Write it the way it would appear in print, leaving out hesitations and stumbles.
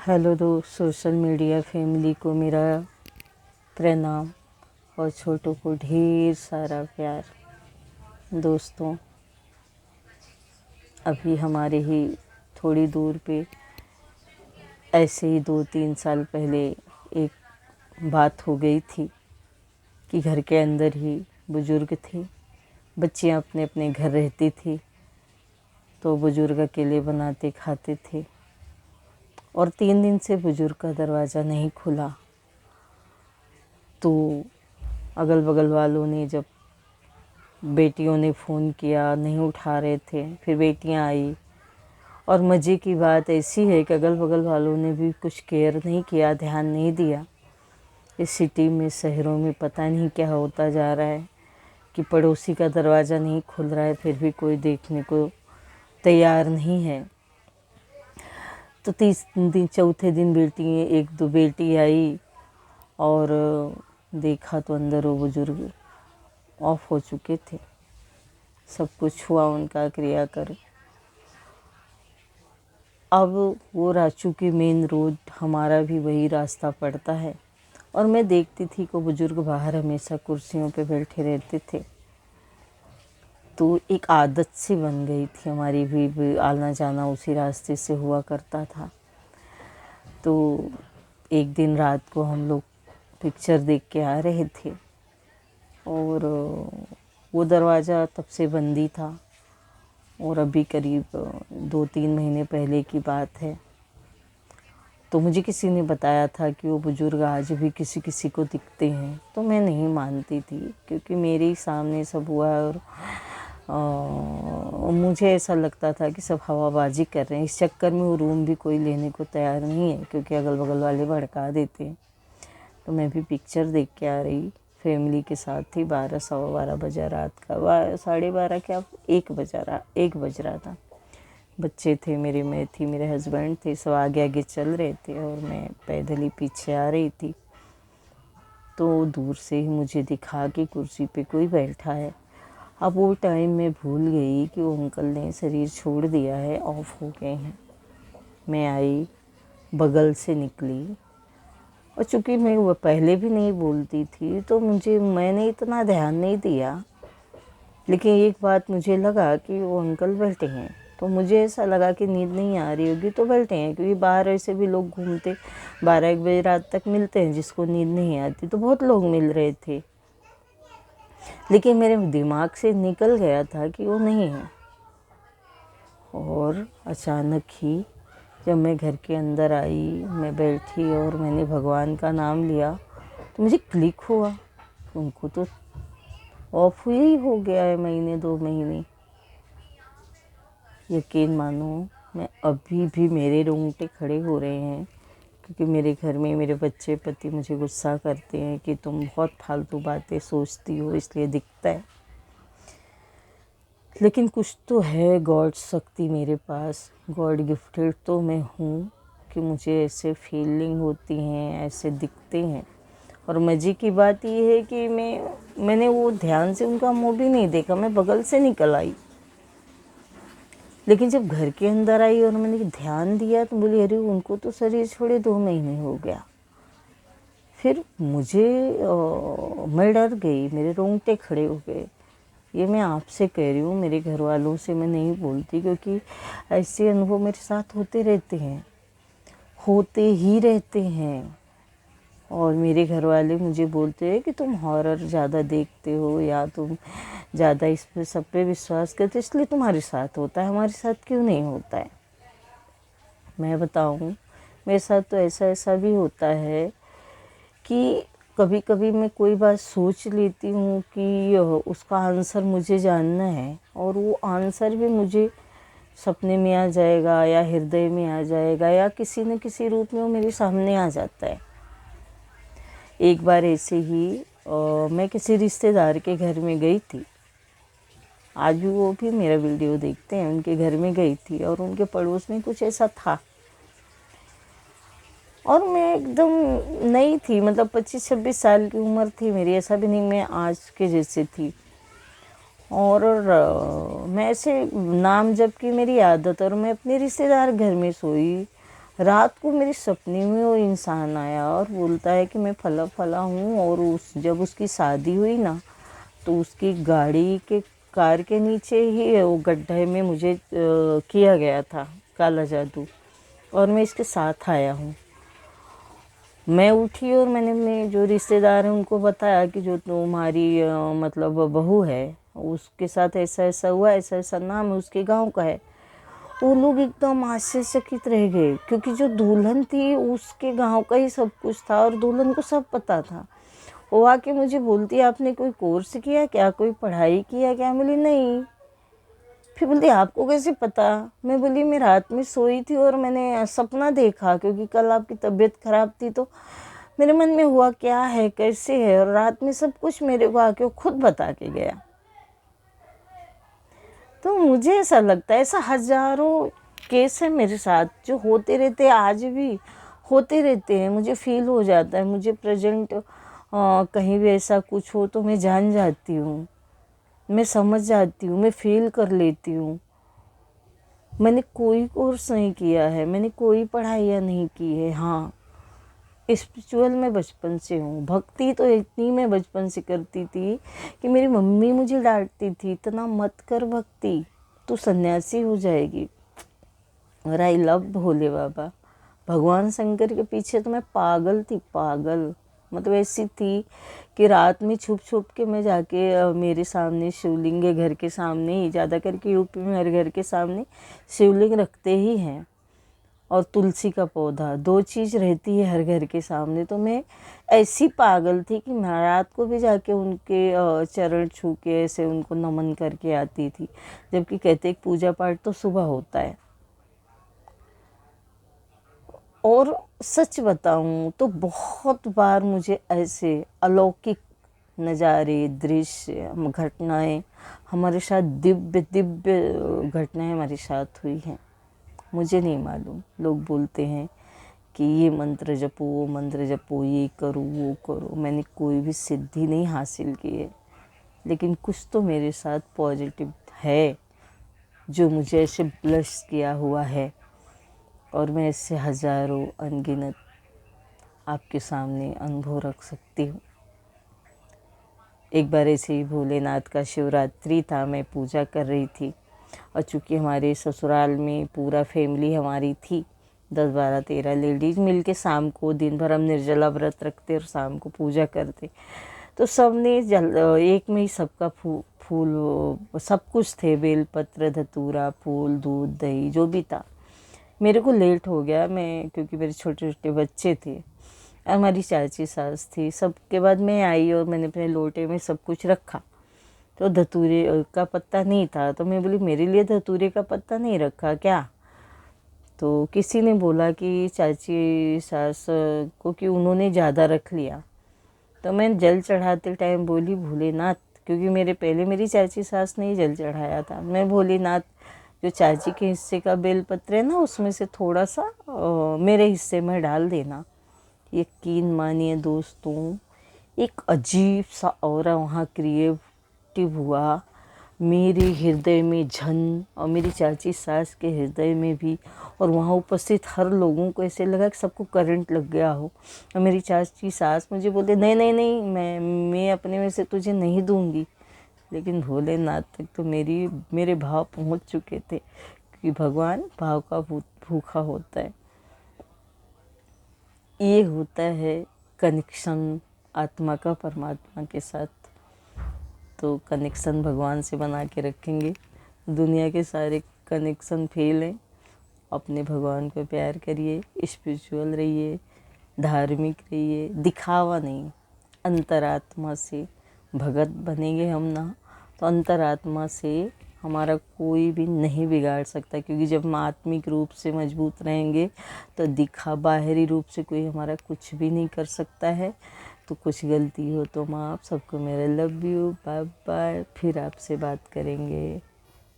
Hello दोस्त, social media family को मेरा प्रणाम और छोटों को ढेर सारा प्यार। दोस्तों, अभी हमारे ही थोड़ी दूर पे ऐसे ही 2-3 साल पहले एक बात हो गई थी कि घर के अंदर ही बुजुर्ग थे, बच्चियां अपने अपने घर रहती थी, तो बुजुर्ग अकेले बनाते खाते थे और 3 दिन से बुजुर्ग का दरवाज़ा नहीं खुला। तो अगल बगल वालों ने, जब बेटियों ने फ़ोन किया, नहीं उठा रहे थे, फिर बेटियां आई और मज़े की बात ऐसी है कि अगल बगल वालों ने भी कुछ केयर नहीं किया, ध्यान नहीं दिया। इस सिटी में, शहरों में पता नहीं क्या होता जा रहा है कि पड़ोसी का दरवाज़ा नहीं खुल रहा है, फिर भी कोई देखने को तैयार नहीं है। तो 3 दिन, चौथे दिन एक दो बेटी आई और देखा तो अंदर वो बुजुर्ग ऑफ हो चुके थे। सब कुछ हुआ उनका क्रियाक्रम। अब वो रांची के मेन रोड, हमारा भी वही रास्ता पड़ता है और मैं देखती थी कि बुजुर्ग बाहर हमेशा कुर्सियों पे बैठे रहते थे। तो एक आदत सी बन गई थी हमारी भी आना जाना उसी रास्ते से हुआ करता था। तो एक दिन रात को हम लोग पिक्चर देख के आ रहे थे और वो दरवाज़ा तब से बंद ही था और अभी करीब 2-3 महीने पहले की बात है। तो मुझे किसी ने बताया था कि वो बुज़ुर्ग आज भी किसी किसी को दिखते हैं। तो मैं नहीं मानती थी क्योंकि मेरे ही सामने सब हुआ और मुझे ऐसा लगता था कि सब हवाबाजी कर रहे हैं। इस चक्कर में वो रूम भी कोई लेने को तैयार नहीं है क्योंकि अगल बगल वाले भड़का देते हैं। तो मैं भी पिक्चर देख के आ रही, फैमिली के साथ थी। 12-12:15 बजा रात का, 12:30 क्या 1 बज रहा था। बच्चे थे मेरे, मैं थी, मेरे हस्बैंड थे, सब आगे आगे चल रहे थे और मैं पैदल ही पीछे आ रही थी। तो दूर से ही मुझे दिखा कि कुर्सी पे कोई बैठा है। अब वो टाइम में भूल गई कि वो अंकल ने शरीर छोड़ दिया है, ऑफ हो गए हैं। मैं आई, बगल से निकली और चूँकि मैं वो पहले भी नहीं बोलती थी तो मैंने इतना ध्यान नहीं दिया। लेकिन एक बात मुझे लगा कि वो अंकल बैठे हैं, तो मुझे ऐसा लगा कि नींद नहीं आ रही होगी तो बैठे हैं, क्योंकि बाहर ऐसे भी लोग घूमते 12-1 बजे रात तक मिलते हैं जिसको नींद नहीं आती, तो बहुत लोग मिल रहे थे। लेकिन मेरे दिमाग से निकल गया था कि वो नहीं है। और अचानक ही जब मैं घर के अंदर आई, मैं बैठी और मैंने भगवान का नाम लिया तो मुझे क्लिक हुआ। उनको तो ऑफ हुए ही हो गया है 1-2 महीने। यकीन मानो, मैं अभी भी मेरे रोंगटे खड़े हो रहे हैं क्योंकि मेरे घर में मेरे बच्चे पति मुझे गुस्सा करते हैं कि तुम बहुत फालतू बातें सोचती हो इसलिए दिखता है। लेकिन कुछ तो है गॉड शक्ति मेरे पास, गॉड गिफ्टेड तो मैं हूँ कि मुझे ऐसे फीलिंग होती हैं, ऐसे दिखते हैं। और मज़े की बात ये है कि मैंने वो ध्यान से उनका मुँह भी नहीं देखा, मैं बगल से निकल आई। लेकिन जब घर के अंदर आई और मैंने ध्यान दिया तो बोली अरे उनको तो शरीर छोड़े 2 महीने हो गया। फिर मैं डर गई, मेरे रोंगटे खड़े हो गए। ये मैं आपसे कह रही हूँ, मेरे घर वालों से मैं नहीं बोलती क्योंकि ऐसे अनुभव मेरे साथ होते ही रहते हैं। और मेरे घर वाले मुझे बोलते हैं कि तुम हॉरर ज़्यादा देखते हो या तुम ज़्यादा इस पे सब पे विश्वास करते इसलिए तुम्हारे साथ होता है, हमारे साथ क्यों नहीं होता है। मैं बताऊँ, मेरे साथ तो ऐसा भी होता है कि कभी कभी मैं कोई बात सोच लेती हूँ कि उसका आंसर मुझे जानना है और वो आंसर भी मुझे सपने में आ जाएगा या हृदय में आ जाएगा या किसी न किसी रूप में वो मेरे सामने आ जाता है। एक बार ऐसे ही मैं किसी रिश्तेदार के घर में गई थी। आज भी वो भी मेरा वीडियो देखते हैं। उनके घर में गई थी और उनके पड़ोस में कुछ ऐसा था और मैं एकदम नई थी, मतलब 25-26 साल की उम्र थी मेरी। ऐसा भी नहीं मैं आज के जैसे थी। और मैं ऐसे नाम जप की मेरी आदत, और मैं अपने रिश्तेदार घर में सोई। रात को मेरे सपने में वो इंसान आया और बोलता है कि मैं फला फला हूँ, और जब उसकी शादी हुई ना तो उसकी गाड़ी के कार के नीचे ही वो गड्ढे में मुझे किया गया था काला जादू, और मैं इसके साथ आया हूँ। मैं उठी और मैंने अपने जो रिश्तेदार हैं उनको बताया कि जो तुम्हारी मतलब बहू है उसके साथ ऐसा ऐसा हुआ, ऐसा ऐसा नाम है, उसके गांव का है। वो लोग एकदम आश्चर्यचकित रह गए, क्योंकि जो दुल्हन थी उसके गांव का ही सब कुछ था और दुल्हन को सब पता था। वो आके मुझे बोलती है आपने कोई कोर्स किया क्या, कोई पढ़ाई किया क्या? बोली नहीं। फिर बोलती आपको कैसे पता? मैं बोली मैं रात में सोई थी और मैंने सपना देखा, क्योंकि कल आपकी तबीयत खराब थी, तो मेरे मन में हुआ क्या है कैसे है, और रात में सब कुछ मेरे को आके वो खुद बता के गया। तो मुझे ऐसा लगता है ऐसा हजारों केस है मेरे साथ जो होते रहते हैं, आज भी होते रहते हैं। मुझे फील हो जाता है, मुझे प्रेजेंट कहीं भी ऐसा कुछ हो तो मैं जान जाती हूँ, मैं समझ जाती हूँ, मैं फील कर लेती हूँ। मैंने कोई कोर्स नहीं किया है, मैंने कोई पढ़ाइयाँ नहीं की है। हाँ, स्पिरिचुअल में बचपन से हूँ। भक्ति तो इतनी मैं बचपन से करती थी कि मेरी मम्मी मुझे डांटती थी, इतना मत कर भक्ति, तू सन्यासी हो जाएगी। और आई लव भोले बाबा, भगवान शंकर के पीछे तो मैं पागल थी, पागल। मतलब ऐसी थी कि रात में छुप छुप के मैं जाके मेरे सामने शिवलिंग है, घर के सामने ही, ज़्यादा करके यूपी में हर घर के सामने शिवलिंग रखते ही हैं, और तुलसी का पौधा, दो चीज़ रहती है हर घर के सामने। तो मैं ऐसी पागल थी कि मैं रात को भी जाके उनके चरण छू के ऐसे उनको नमन करके आती थी, जबकि कहते एक पूजा पाठ तो सुबह होता है। और सच बताऊं तो बहुत बार मुझे ऐसे अलौकिक नज़ारे, दृश्य, घटनाएं हमारे साथ, दिव्य दिव्य घटनाएं हमारे साथ हुई हैं। मुझे नहीं मालूम, लोग बोलते हैं कि ये मंत्र जपो, वो मंत्र जपो, ये करो वो करो। मैंने कोई भी सिद्धि नहीं हासिल की है, लेकिन कुछ तो मेरे साथ पॉजिटिव है जो मुझे ऐसे ब्लेस किया हुआ है, और मैं इससे हज़ारों अनगिनत आपके सामने अनुभव रख सकती हूँ। एक बार ऐसे ही भोलेनाथ का शिवरात्रि था, मैं पूजा कर रही थी, और चूँकि हमारे ससुराल में पूरा फैमिली हमारी थी, 10-12-13 लेडीज़ मिल के शाम को दिन भर हम निर्जला व्रत रखते और शाम को पूजा करते। तो सब ने एक में ही सबका फूल सब कुछ थे, बेलपत्र, धतूरा, फूल, दूध, दही, जो भी था। मेरे को लेट हो गया, मैं क्योंकि मेरे छोटे छोटे बच्चे थे, हमारी चाची सास थी, सबके बाद मैं आई और मैंने अपने लोटे में सब कुछ रखा। तो धतूरे का पत्ता नहीं था, तो मैं बोली मेरे लिए धतूरे का पत्ता नहीं रखा क्या? तो किसी ने बोला कि चाची सास को कि उन्होंने ज़्यादा रख लिया। तो मैं जल चढ़ाते टाइम बोली भोलेनाथ, क्योंकि मेरे पहले मेरी चाची सास ने ही जल चढ़ाया था। मैं भोलेनाथ, जो चाची के हिस्से का बेलपत्र है ना, उसमें से थोड़ा सा मेरे हिस्से में डाल देना। यकीन मानिए दोस्तों, एक अजीब सा ऑरा वहाँ क्रिएटिव हुआ मेरे हृदय में झन, और मेरी चाची सास के हृदय में भी, और वहाँ उपस्थित हर लोगों को ऐसे लगा कि सबको करंट लग गया हो। और मेरी चाची सास मुझे बोलते नहीं नहीं नहीं, मैं अपने में से तुझे नहीं दूंगी। लेकिन भोलेनाथ तक तो मेरे भाव पहुँच चुके थे, कि भगवान भाव का भूखा होता है। ये होता है कनेक्शन आत्मा का परमात्मा के साथ। तो कनेक्शन भगवान से बना के रखेंगे। दुनिया के सारे कनेक्शन फेल हैं। अपने भगवान को प्यार करिए, स्पिरिचुअल रहिए, धार्मिक रहिए, दिखावा नहीं, अंतरात्मा से भगत बनेंगे हम ना, तो अंतरात्मा से हमारा कोई भी नहीं बिगाड़ सकता। क्योंकि जब हम आत्मिक रूप से मजबूत रहेंगे तो बाहरी रूप से कोई हमारा कुछ भी नहीं कर सकता है। तो कुछ गलती हो तो माफ़। सबको मेरा लव यू, बाय बाय। फिर आपसे बात करेंगे।